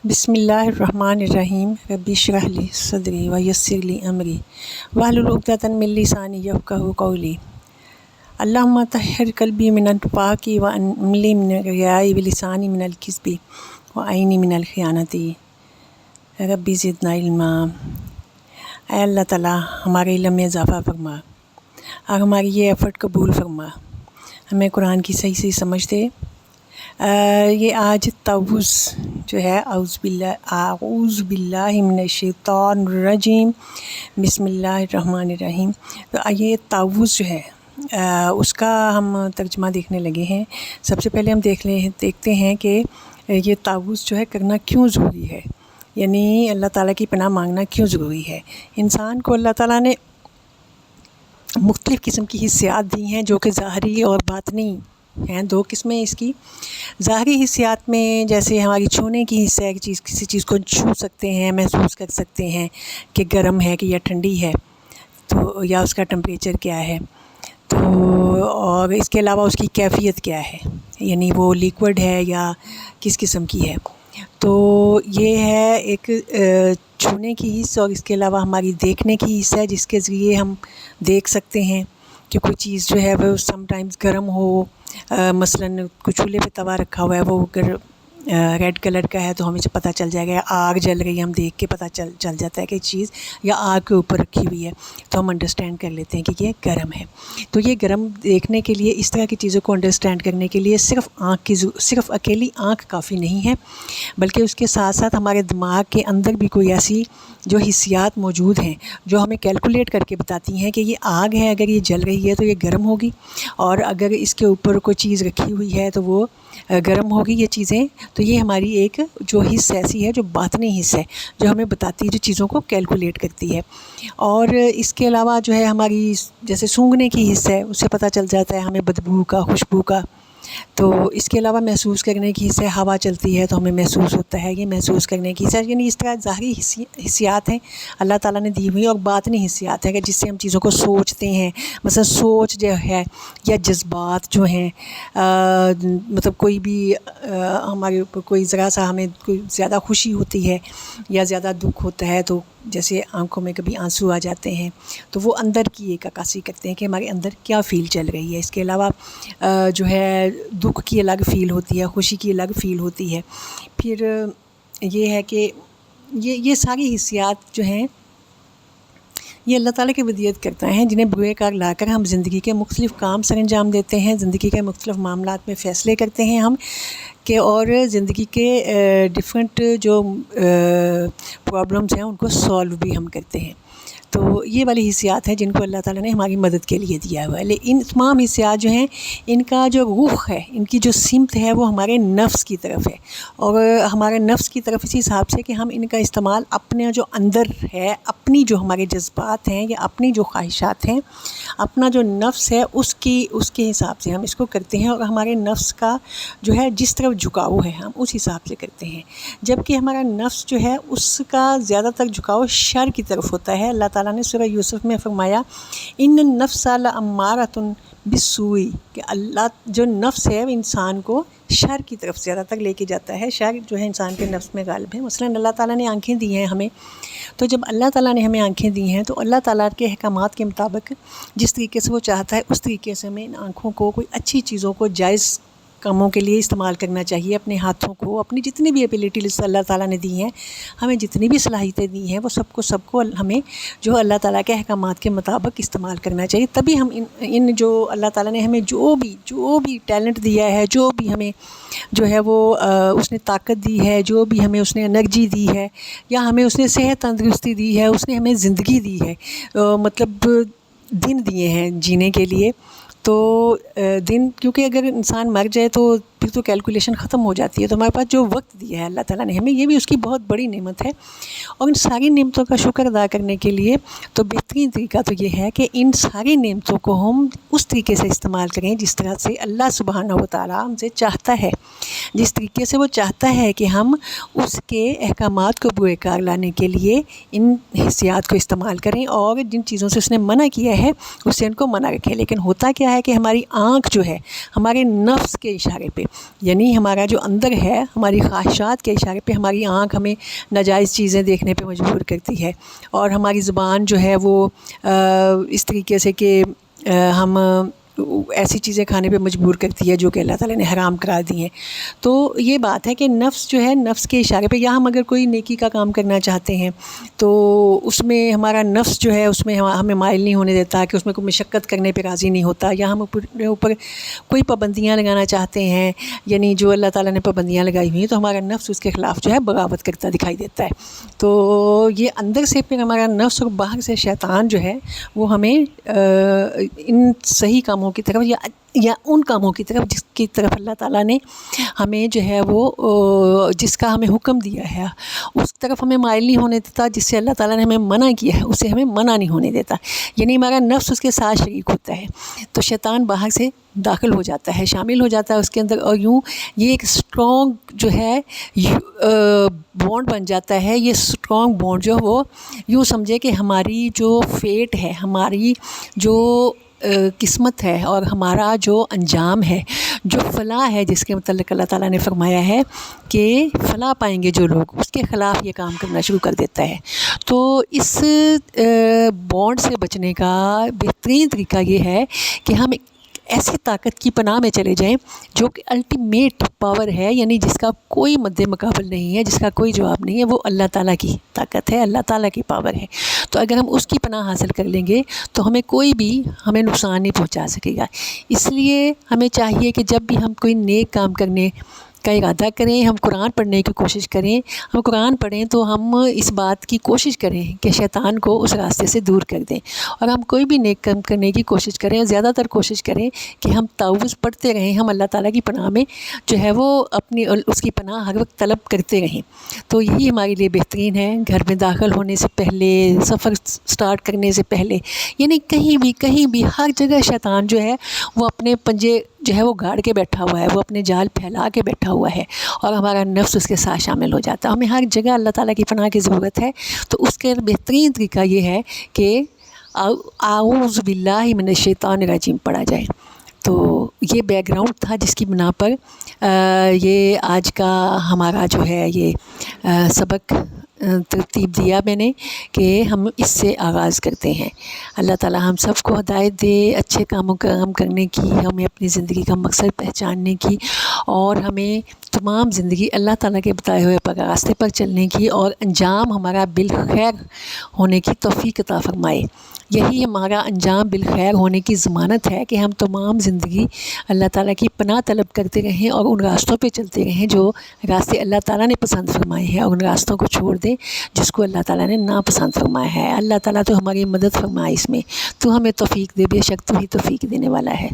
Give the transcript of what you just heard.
بسم اللہ الرحمن الرحیم رب اشرح لی صدری ویسر لی امری واحلل عقدۃ من لسانی یفقہوا قولی اللہم طہر قلبی من النفاق وعملی من الریاء ولسانی من الکذب وعینی من الخیانت رب زدنا علما۔ اے اللہ تعالیٰ ہمارے علم میں اضافہ فرما اور ہماری یہ ایفرٹ قبول فرما، ہمیں قرآن کی صحیح سمجھ دے۔ یہ آج تعوذ جو ہے اعوذ باللہ من الشیطان الرجیم بسم اللہ الرحمن الرحیم، تو یہ تعوذ جو ہے اس کا ہم ترجمہ دیکھنے لگے ہیں۔ سب سے پہلے ہم دیکھتے ہیں کہ یہ تعوذ جو ہے کرنا کیوں ضروری ہے، یعنی اللہ تعالیٰ کی پناہ مانگنا کیوں ضروری ہے۔ انسان کو اللہ تعالیٰ نے مختلف قسم کی حسیات دی ہیں جو کہ ظاہری اور باطنی ہیں۔ دو قسمیں اس کی۔ ظاہری حسیات میں جیسے ہماری چھونے کی حصہ ہے، کسی چیز کو چھو سکتے ہیں، محسوس کر سکتے ہیں کہ گرم ہے کہ یا ٹھنڈی ہے، تو یا اس کا ٹمپریچر کیا ہے، تو اور اس کے علاوہ اس کی کیفیت کیا ہے، یعنی وہ لیکوڈ ہے یا کس قسم کی ہے۔ تو یہ ہے ایک چھونے کی حص، اور اس کے علاوہ ہماری دیکھنے کی حص ہے جس کے ذریعے ہم دیکھ سکتے ہیں کہ کوئی چیز جو ہے وہ سم ٹائمز گرم ہو، مثلاً کوئی چولہے پہ توا رکھا ہوا ہے، وہ اگر ریڈ کلر کا ہے تو ہمیں پتہ چل جائے گا، آگ جل رہی ہے ہم دیکھ کے پتہ چل جاتا ہے کہ چیز یا آگ کے اوپر رکھی ہوئی ہے تو ہم انڈرسٹینڈ کر لیتے ہیں کہ یہ گرم ہے۔ تو یہ گرم دیکھنے کے لیے، اس طرح کی چیزوں کو انڈرسٹینڈ کرنے کے لیے صرف اکیلی آنکھ کافی نہیں ہے، بلکہ اس کے ساتھ ساتھ ہمارے دماغ کے اندر بھی کوئی ایسی جو حسیات موجود ہیں جو ہمیں کیلکولیٹ کر کے بتاتی ہیں کہ یہ آگ ہے، اگر یہ جل رہی ہے تو یہ گرم ہوگی، اور اگر اس کے اوپر کوئی چیز رکھی ہوئی ہے تو وہ گرم ہوگی یہ چیزیں۔ تو یہ ہماری ایک جو حص ایسی ہے جو باطنی حص ہے جو ہمیں بتاتی ہے، جو چیزوں کو کیلکولیٹ کرتی ہے۔ اور اس کے علاوہ جو ہے ہماری جیسے سونگھنے کی حص ہے، اس سے پتہ چل جاتا ہے ہمیں بدبو کا، خوشبو کا۔ تو اس کے علاوہ محسوس کرنے کی حص ہے، ہوا چلتی ہے تو ہمیں محسوس ہوتا ہے، یہ محسوس کرنے کی حص ہے۔ یعنی اس طرح ظاہری حسیات ہیں اللہ تعالیٰ نے دی ہوئی، اور باطنی حسیات ہیں کہ جس سے ہم چیزوں کو سوچتے ہیں۔ مثلا سوچ جو ہے یا جذبات جو ہیں، مطلب کوئی بھی ہمارے اوپر کوئی ذرا سا ہمیں کوئی زیادہ خوشی ہوتی ہے یا زیادہ دکھ ہوتا ہے، تو جیسے آنکھوں میں کبھی آنسو آ جاتے ہیں تو وہ اندر کی ایک عکاسی کرتے ہیں کہ ہمارے اندر کیا فیل چل رہی ہے۔ اس کے علاوہ جو ہے دکھ کی الگ فیل ہوتی ہے، خوشی کی الگ فیل ہوتی ہے۔ پھر یہ ہے کہ یہ ساری حسیات جو ہیں یہ اللہ تعالیٰ کی ودیت کرتا ہیں، جنہیں بروئے کار لا کر ہم زندگی کے مختلف کام سر انجام دیتے ہیں، زندگی کے مختلف معاملات میں فیصلے کرتے ہیں ہم کہ، اور زندگی کے ڈفرینٹ جو پرابلمس ہیں ان کو سولو بھی ہم کرتے ہیں۔ تو یہ والی حسیات ہیں جن کو اللہ تعالیٰ نے ہماری مدد کے لیے دیا ہوا ہے۔ لیکن ان تمام حسیات جو ہیں، ان کا جو رخ ہے، ان کی جو سمت ہے وہ ہمارے نفس کی طرف ہے، اور ہمارے نفس کی طرف اسی حساب سے کہ ہم ان کا استعمال اپنے جو اندر ہے، اپنی جو ہمارے جذبات ہیں یا اپنی جو خواہشات ہیں، اپنا جو نفس ہے اس کے حساب سے ہم اس کو کرتے ہیں، اور ہمارے نفس کا جو ہے جس طرف جھکاؤ ہے ہم اس حساب سے کرتے ہیں۔ جبکہ ہمارا نفس جو ہے اس کا زیادہ تر جھکاؤ شر کی طرف ہوتا ہے۔ اللہ تعالیٰ نے سورہ یوسف میں فرمایا ان النفس لامارۃ بالسوء، کہ اللہ جو نفس ہے وہ انسان کو شر کی طرف زیادہ تر لے کے جاتا ہے، شر جو ہے انسان کے نفس میں غالب ہے۔ مثلاً اللہ تعالیٰ نے آنکھیں دی ہیں ہمیں، تو جب اللہ تعالیٰ نے ہمیں آنکھیں دی ہیں تو اللہ تعالیٰ کے احکامات کے مطابق جس طریقے سے وہ چاہتا ہے اس طریقے سے ہمیں ان آنکھوں کو کوئی اچھی چیزوں کو جائز کاموں کے لیے استعمال کرنا چاہیے۔ اپنے ہاتھوں کو، اپنی جتنی بھی ایبیلٹیز اللہ تعالیٰ نے دی ہیں، ہمیں جتنی بھی صلاحیتیں دی ہیں وہ سب کو ہمیں جو اللہ تعالیٰ کے احکامات کے مطابق استعمال کرنا چاہیے۔ تبھی ہم ان جو اللہ تعالیٰ نے ہمیں جو بھی ٹیلنٹ دیا ہے، جو بھی ہمیں جو ہے وہ اس نے طاقت دی ہے، جو بھی ہمیں اس نے انرجی دی ہے، یا ہمیں اس نے صحت تندرستی دی ہے، اس نے ہمیں زندگی دی ہے، مطلب دن دیے ہیں جینے کے لیے۔ تو دن، کیونکہ اگر انسان مر جائے تو پھر تو کیلکولیشن ختم ہو جاتی ہے، تو ہمارے پاس جو وقت دیا ہے اللہ تعالیٰ نے ہمیں، یہ بھی اس کی بہت بڑی نعمت ہے۔ اور ان ساری نعمتوں کا شکر ادا کرنے کے لیے تو بہترین طریقہ تو یہ ہے کہ ان ساری نعمتوں کو ہم اس طریقے سے استعمال کریں جس طرح سے اللہ سبحانہ و تعالیٰ ہم سے چاہتا ہے، جس طریقے سے وہ چاہتا ہے کہ ہم اس کے احکامات کو بروئے کار لانے کے لیے ان حسیات کو استعمال کریں، اور جن چیزوں سے اس نے منع کیا ہے اس سے ان کو منع رکھیں۔ لیکن ہوتا کیا ہے کہ ہماری آنکھ جو ہے ہمارے نفس کے اشارے پہ یعنی ہمارا جو اندر ہے، ہماری خواہشات کے اشارے پہ ہماری آنکھ ہمیں ناجائز چیزیں دیکھنے پہ مجبور کرتی ہے، اور ہماری زبان جو ہے وہ اس طریقے سے کہ ہم ایسی چیزیں کھانے پہ مجبور کرتی ہے جو کہ اللہ تعالیٰ نے حرام قرار دی ہیں۔ تو یہ بات ہے کہ نفس جو ہے، نفس کے اشارے پہ، یا ہم اگر کوئی نیکی کا کام کرنا چاہتے ہیں تو اس میں ہمارا نفس جو ہے اس میں ہمیں مائل نہیں ہونے دیتا، کہ اس میں کوئی مشقت کرنے پہ راضی نہیں ہوتا، یا ہم اپنے اوپر کوئی پابندیاں لگانا چاہتے ہیں، یعنی جو اللہ تعالیٰ نے پابندیاں لگائی ہوئی ہیں، تو ہمارا نفس اس کے خلاف جو ہے بغاوت کرتا دکھائی دیتا ہے۔ تو یہ اندر سے پھر ہمارا نفس اور باہر سے شیطان جو ہے وہ ہمیں ان صحیح کاموں کی طرف یا ان کاموں کی طرف جس کی طرف اللہ تعالیٰ نے ہمیں جو ہے وہ جس کا ہمیں حکم دیا ہے اس طرف ہمیں مائل نہیں ہونے دیتا، جس سے اللہ تعالیٰ نے ہمیں منع کیا ہے اسے ہمیں منع نہیں ہونے دیتا، یعنی ہمارا نفس اس کے ساتھ شریک ہوتا ہے۔ تو شیطان باہر سے داخل ہو جاتا ہے، شامل ہو جاتا ہے اس کے اندر، اور یوں یہ ایک اسٹرانگ جو ہے بانڈ بن جاتا ہے۔ یہ اسٹرانگ بانڈ جو وہ یوں سمجھے کہ ہماری جو فیٹ ہے، ہماری جو قسمت ہے، اور ہمارا جو انجام ہے، جو فلاح ہے، جس کے متعلق اللہ تعالیٰ نے فرمایا ہے کہ فلاح پائیں گے جو لوگ، اس کے خلاف یہ کام کرنا شروع کر دیتا ہے۔ تو اس بانڈ سے بچنے کا بہترین طریقہ یہ ہے کہ ہم ایسی طاقت کی پناہ میں چلے جائیں جو کہ الٹیمیٹ پاور ہے، یعنی جس کا کوئی مد مقابل نہیں ہے، جس کا کوئی جواب نہیں ہے، وہ اللہ تعالیٰ کی طاقت ہے، اللہ تعالیٰ کی پاور ہے۔ تو اگر ہم اس کی پناہ حاصل کر لیں گے تو ہمیں کوئی بھی ہمیں نقصان نہیں پہنچا سکے گا۔ اس لیے ہمیں چاہیے کہ جب بھی ہم کوئی نیک کام کرنے کا ارادہ کریں، ہم قرآن پڑھنے کی کوشش کریں، ہم قرآن پڑھیں تو ہم اس بات کی کوشش کریں کہ شیطان کو اس راستے سے دور کر دیں، اور ہم کوئی بھی نیک کام کرنے کی کوشش کریں، زیادہ تر کوشش کریں کہ ہم تعوذ پڑھتے رہیں، ہم اللہ تعالیٰ کی پناہ میں جو ہے وہ اپنی اس کی پناہ ہر وقت طلب کرتے رہیں۔ تو یہی ہمارے لیے بہترین ہے، گھر میں داخل ہونے سے پہلے، سفر سٹارٹ کرنے سے پہلے، یعنی کہیں بھی ہر جگہ شیطان جو ہے وہ اپنے پنجے جو ہے وہ گاڑ کے بیٹھا ہوا ہے، وہ اپنے جال پھیلا کے بیٹھا ہوا ہے، اور ہمارا نفس اس کے ساتھ شامل ہو جاتا ہے۔ ہمیں ہر جگہ اللہ تعالیٰ کی پناہ کی ضرورت ہے۔ تو اس کے بہترین طریقہ یہ ہے کہ اعوذ باللہ من الشیطان الرجیم پڑھا جائے۔ تو یہ بیک گراؤنڈ تھا جس کی بنا پر یہ آج کا ہمارا جو ہے یہ سبق ترتیب دیا میں نے کہ ہم اس سے آغاز کرتے ہیں۔ اللہ تعالیٰ ہم سب کو ہدایت دے اچھے کاموں کا کام کرنے کی، ہمیں اپنی زندگی کا مقصد پہچاننے کی، اور ہمیں تمام زندگی اللہ تعالیٰ کے بتائے ہوئے راستے پر چلنے کی، اور انجام ہمارا بالخیر ہونے کی توفیق عطا فرمائے۔ یہی ہمارا انجام بالخیر ہونے کی ضمانت ہے کہ ہم تمام زندگی اللہ تعالیٰ کی پناہ طلب کرتے رہیں، اور ان راستوں پہ چلتے رہیں جو راستے اللہ تعالیٰ نے پسند فرمائے ہیں، اور ان راستوں کو چھوڑ دیں جس کو اللہ تعالیٰ نے ناپسند فرمایا ہے۔ اللہ تعالیٰ تو ہماری مدد فرمائے اس میں، تو ہمیں توفیق دے، بے شک تو ہی توفیق دینے والا ہے۔